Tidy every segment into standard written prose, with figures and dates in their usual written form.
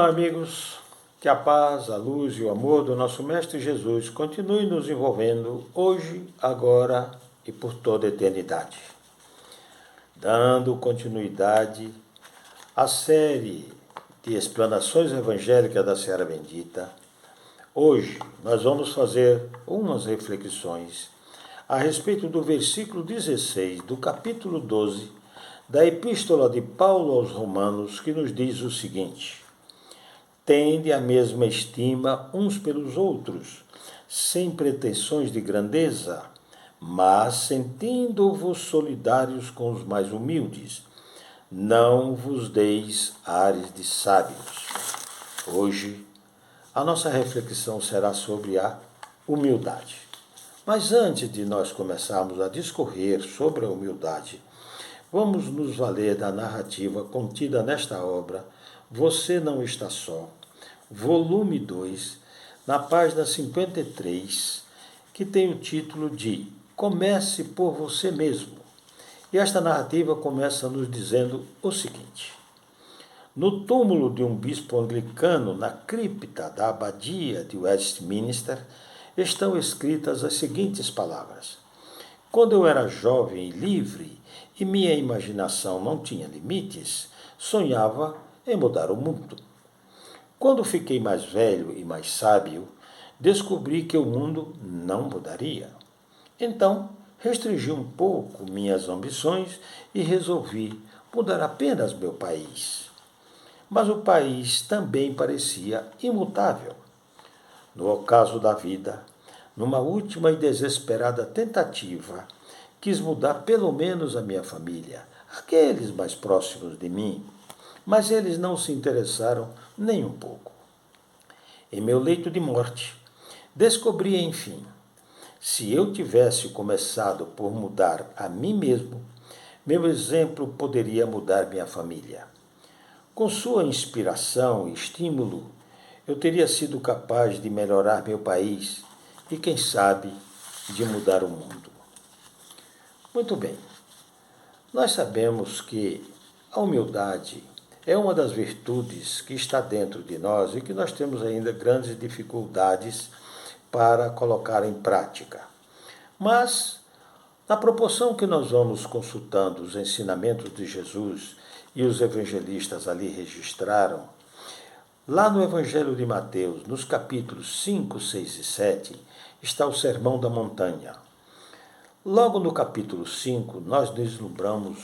Olá, amigos. Que a paz, a luz e o amor do nosso Mestre Jesus continue nos envolvendo hoje, agora e por toda a eternidade. Dando continuidade à série de explanações evangélicas da Seara Bendita, hoje nós vamos fazer umas reflexões a respeito do versículo 16 do capítulo 12 da Epístola de Paulo aos Romanos, que nos diz o seguinte: tende a mesma estima uns pelos outros, sem pretensões de grandeza, mas sentindo-vos solidários com os mais humildes. Não vos deis ares de sábios. Hoje, a nossa reflexão será sobre a humildade. Mas antes de nós começarmos a discorrer sobre a humildade, vamos nos valer da narrativa contida nesta obra, Você Não Está Só, volume 2, na página 53, que tem o título de Comece por Você Mesmo. E esta narrativa começa nos dizendo o seguinte: no túmulo de um bispo anglicano, na cripta da abadia de Westminster, estão escritas as seguintes palavras: quando eu era jovem e livre, e minha imaginação não tinha limites, sonhava em mudar o mundo. Quando fiquei mais velho e mais sábio, descobri que o mundo não mudaria. Então, restringi um pouco minhas ambições e resolvi mudar apenas meu país. Mas o país também parecia imutável. No ocaso da vida, numa última e desesperada tentativa, quis mudar pelo menos a minha família, aqueles mais próximos de mim, mas eles não se interessaram nem um pouco. Em meu leito de morte, descobri, enfim, se eu tivesse começado por mudar a mim mesmo, meu exemplo poderia mudar minha família. Com sua inspiração e estímulo, eu teria sido capaz de melhorar meu país e, quem sabe, de mudar o mundo. Muito bem, nós sabemos que a humildade é uma das virtudes que está dentro de nós e que nós temos ainda grandes dificuldades para colocar em prática. Mas, na proporção que nós vamos consultando os ensinamentos de Jesus e os evangelistas ali registraram, lá no Evangelho de Mateus, nos capítulos 5, 6 e 7, está o Sermão da Montanha. Logo no capítulo 5, nós deslumbramos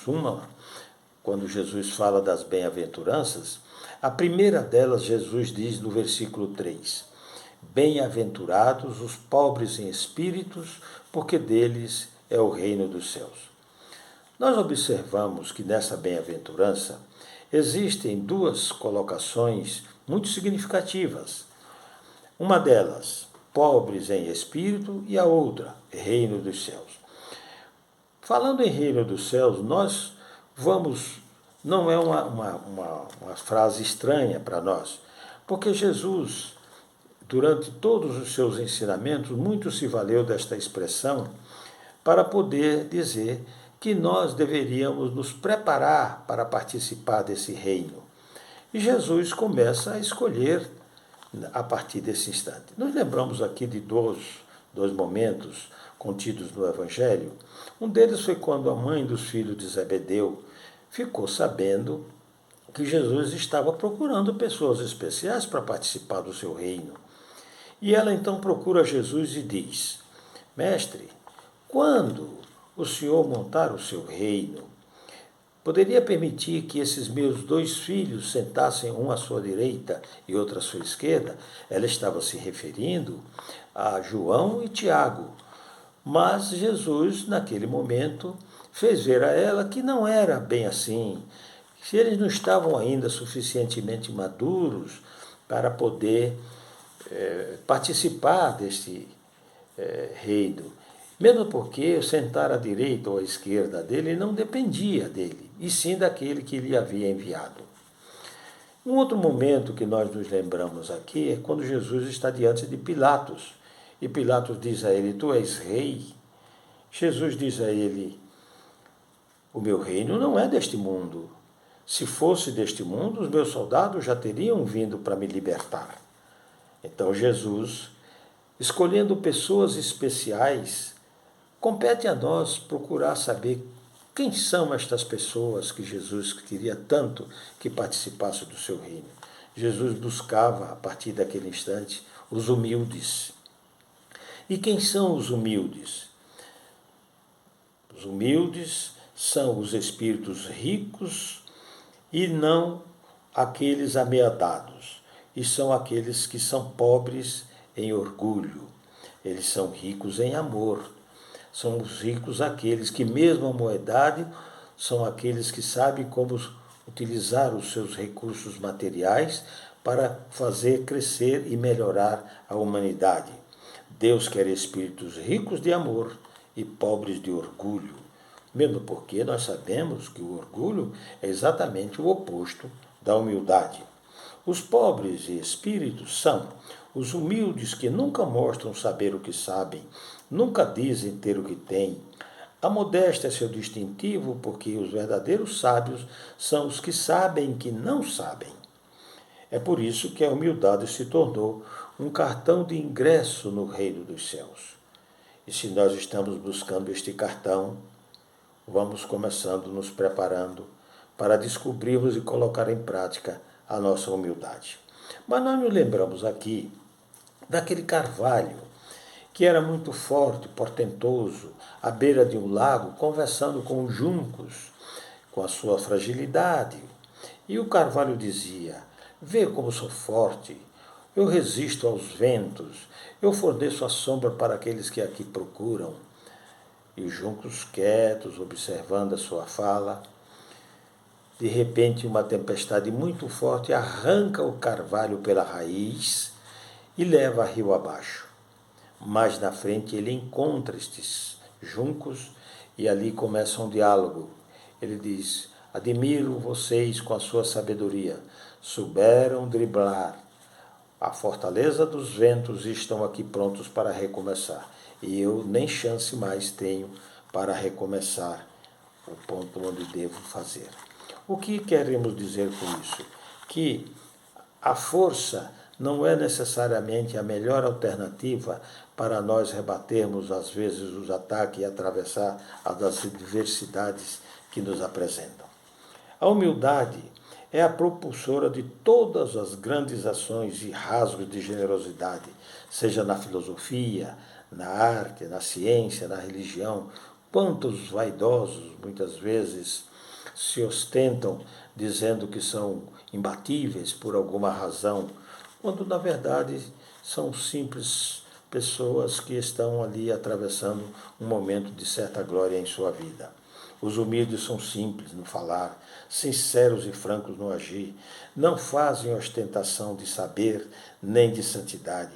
quando Jesus fala das bem-aventuranças, a primeira delas Jesus diz no versículo 3, bem-aventurados os pobres em espíritos, porque deles é o reino dos céus. Nós observamos que nessa bem-aventurança existem duas colocações muito significativas. Uma delas, pobres em espírito, e a outra, reino dos céus. Falando em reino dos céus, nós não é uma frase estranha para nós, porque Jesus, durante todos os seus ensinamentos, muito se valeu desta expressão para poder dizer que nós deveríamos nos preparar para participar desse reino. E Jesus começa a escolher a partir desse instante. Nós lembramos aqui de dois momentos contidos no Evangelho. Um deles foi quando a mãe dos filhos de Zebedeu ficou sabendo que Jesus estava procurando pessoas especiais para participar do seu reino. E ela então procura Jesus e diz: Mestre, quando o Senhor montar o seu reino, poderia permitir que esses meus 2 filhos sentassem um à sua direita e outro à sua esquerda? Ela estava se referindo a João e Tiago. Mas Jesus, naquele momento, fez ver a ela que não era bem assim, que eles não estavam ainda suficientemente maduros para poder participar deste reino. Mesmo porque sentar à direita ou à esquerda dele não dependia dele, e sim daquele que lhe havia enviado. Um outro momento que nós nos lembramos aqui é quando Jesus está diante de Pilatos, e Pilatos diz a ele: Tu és rei? Jesus diz a ele: O meu reino não é deste mundo. Se fosse deste mundo, os meus soldados já teriam vindo para me libertar. Então Jesus, escolhendo pessoas especiais, compete a nós procurar saber quem são estas pessoas que Jesus queria tanto que participassem do seu reino. Jesus buscava, a partir daquele instante, os humildes. E quem são os humildes? Os humildes são os espíritos ricos e não aqueles ameaçados. E são aqueles que são pobres em orgulho. Eles são ricos em amor. São os ricos aqueles que, mesmo a moedade, são aqueles que sabem como utilizar os seus recursos materiais para fazer crescer e melhorar a humanidade. Deus quer espíritos ricos de amor e pobres de orgulho, mesmo porque nós sabemos que o orgulho é exatamente o oposto da humildade. Os pobres e espíritos são os humildes que nunca mostram saber o que sabem, nunca dizem ter o que têm. A modéstia é seu distintivo, porque os verdadeiros sábios são os que sabem que não sabem. É por isso que a humildade se tornou um cartão de ingresso no reino dos céus. E se nós estamos buscando este cartão, vamos começando nos preparando para descobrirmos e colocar em prática a nossa humildade. Mas nós nos lembramos aqui daquele carvalho que era muito forte, portentoso, à beira de um lago, conversando com os juncos, com a sua fragilidade. E o carvalho dizia: vê como sou forte, eu resisto aos ventos, eu forneço a sombra para aqueles que aqui procuram. E os juncos quietos, observando a sua fala, de repente uma tempestade muito forte arranca o carvalho pela raiz e leva rio abaixo. Mais na frente ele encontra estes juncos e ali começa um diálogo. Ele diz: admiro vocês com a sua sabedoria, souberam driblar a fortaleza dos ventos e estão aqui prontos para recomeçar. E eu nem chance mais tenho para recomeçar o ponto onde devo fazer. O que queremos dizer com isso? Que a força não é necessariamente a melhor alternativa para nós rebatermos, às vezes, os ataques e atravessar as adversidades que nos apresentam. A humildade é a propulsora de todas as grandes ações e rasgos de generosidade, seja na filosofia, na arte, na ciência, na religião. Quantos vaidosos, muitas vezes, se ostentam dizendo que são imbatíveis por alguma razão, quando na verdade são simples pessoas que estão ali atravessando um momento de certa glória em sua vida. Os humildes são simples no falar, sinceros e francos no agir, não fazem ostentação de saber nem de santidade.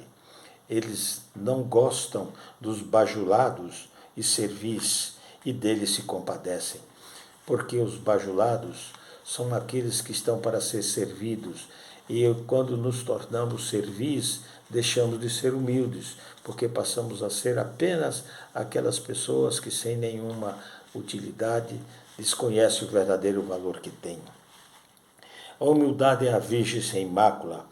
Eles não gostam dos bajulados e servis e deles se compadecem, porque os bajulados são aqueles que estão para ser servidos, e quando nos tornamos servis, deixamos de ser humildes, porque passamos a ser apenas aquelas pessoas que, sem nenhuma utilidade, desconhecem o verdadeiro valor que têm. A humildade é a virgem sem mácula,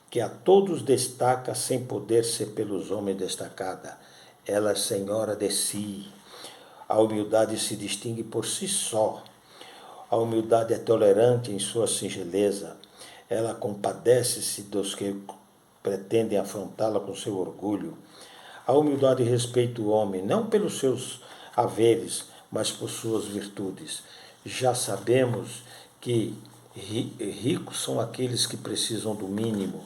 que a todos destaca sem poder ser pelos homens destacada. Ela é senhora de si. A humildade se distingue por si só. A humildade é tolerante em sua singeleza. Ela compadece-se dos que pretendem afrontá-la com seu orgulho. A humildade respeita o homem, não pelos seus haveres, mas por suas virtudes. Já sabemos que ricos são aqueles que precisam do mínimo,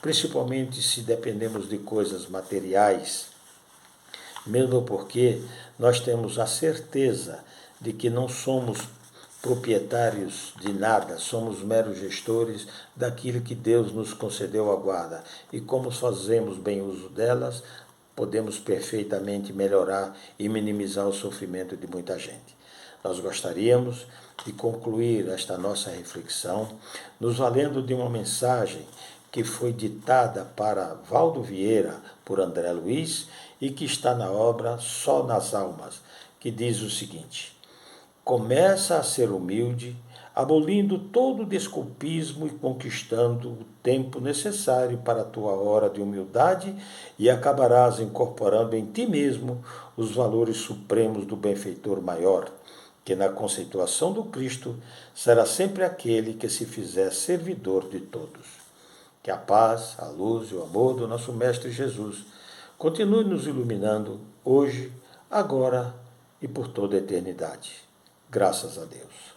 principalmente se dependemos de coisas materiais, mesmo porque nós temos a certeza de que não somos proprietários de nada, somos meros gestores daquilo que Deus nos concedeu à guarda. E como fazemos bem uso delas, podemos perfeitamente melhorar e minimizar o sofrimento de muita gente. Nós gostaríamos de concluir esta nossa reflexão nos valendo de uma mensagem que foi ditada para Valdo Vieira por André Luiz e que está na obra Só nas Almas, que diz o seguinte: começa a ser humilde abolindo todo o desculpismo e conquistando o tempo necessário para a tua hora de humildade, e acabarás incorporando em ti mesmo os valores supremos do benfeitor maior, que na conceituação do Cristo será sempre aquele que se fizer servidor de todos. Que a paz, a luz e o amor do nosso Mestre Jesus continue nos iluminando hoje, agora e por toda a eternidade. Graças a Deus.